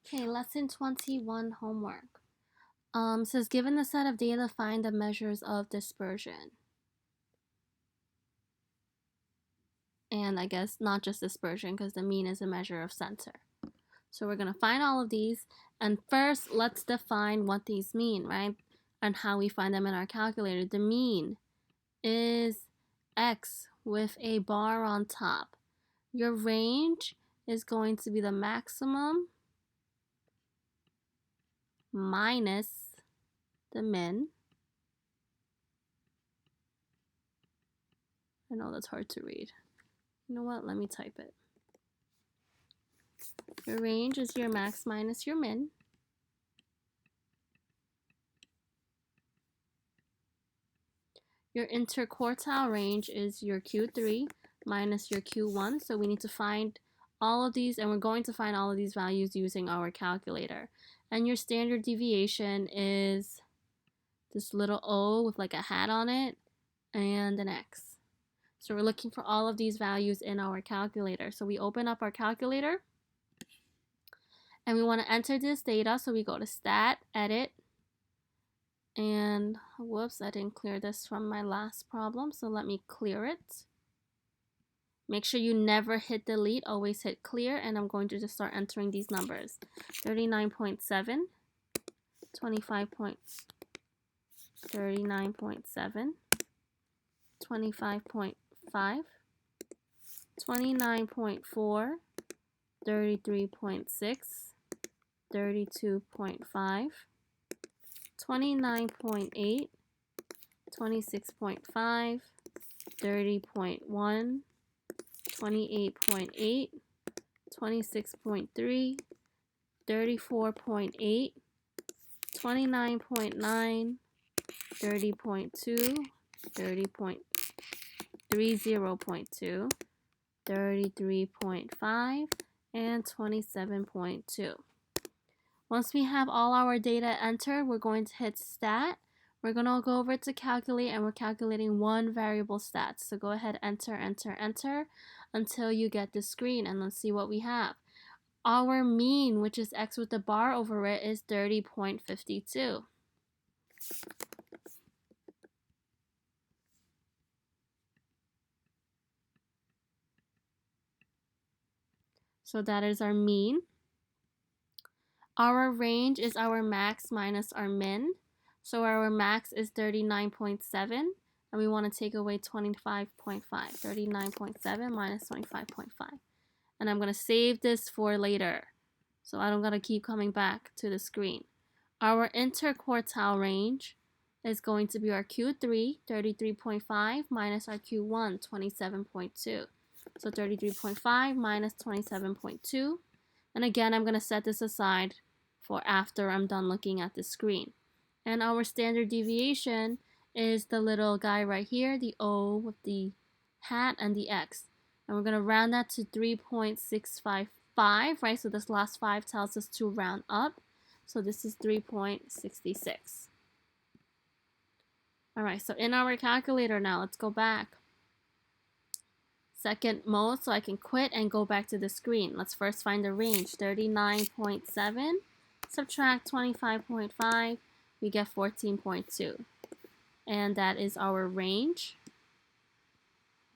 Okay, lesson 21 homework. Says given the set of data, find the measures of dispersion. And I guess not just dispersion because the mean is a measure of center. So we're going to find all of these. And first, let's define what these mean, right? And how we find them in our calculator. The mean is x with a bar on top. Your range is going to be the maximum minus the min. I know that's hard to read. You know what? Let me type it. Your range is your max minus your min. Your interquartile range is your Q3 minus your Q1. So we need to find all of these, and we're going to find all of these values using our calculator. And your standard deviation is this little O with like a hat on it and an X. So we're looking for all of these values in our calculator. So we open up our calculator and we want to enter this data. So we go to Stat, Edit, and whoops, I didn't clear this from my last problem. So let me clear it. Make sure you never hit delete, always hit clear, and I'm going to just start entering these numbers. 39.7, 25.39.7, 25.5, 29.4, 33.6, 32.5, 29.8, 26.5, 30.1, 28.8, 26.3, 34.8, 29.9, 30.2, 30.30.2, 33.5, and 27.2. Once we have all our data entered, we're going to hit Stat. We're going to go over to Calculate, and we're calculating one variable stat. So go ahead, enter, enter, enter until you get the screen, and let's see what we have. Our mean, which is x with the bar over it, is 30.52. So that is our mean. Our range is our max minus our min. So our max is 39.7, and we want to take away 25.5. 39.7 minus 25.5. And I'm going to save this for later, so I don't got to keep coming back to the screen. Our interquartile range is going to be our Q3, 33.5, minus our Q1, 27.2. So 33.5 minus 27.2. And again, I'm going to set this aside for after I'm done looking at the screen. And our standard deviation is the little guy right here, the O with the hat and the X. And we're going to round that to 3.655, right? So this last 5 tells us to round up. So this is 3.66. All right, so in our calculator now, let's go back. Second mode, so I can quit and go back to the screen. Let's first find the range. 39.7, subtract 25.5, we get 14.2. And that is our range.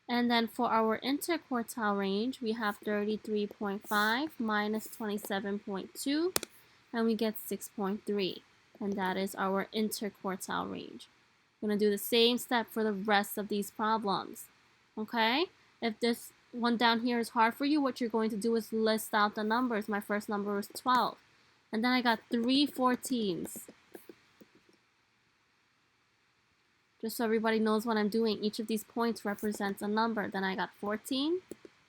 And then for our interquartile range, we have 33.5 minus 27.2, and we get 6.3. And that is our interquartile range. I'm going to do the same step for the rest of these problems. Okay? If this one down here is hard for you, what you're going to do is list out the numbers. My first number was 12. And then I got 3 14s. Just so everybody knows what I'm doing, each of these points represents a number. Then I got 14.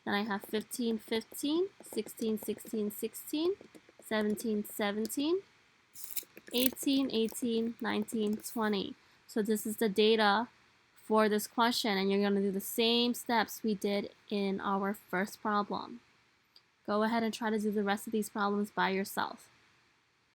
Then I have 15, 15, 16, 16, 16, 17, 17, 18, 18, 19, 20. So this is the data for this question, and you're going to do the same steps we did in our first problem. Go ahead and try to do the rest of these problems by yourself.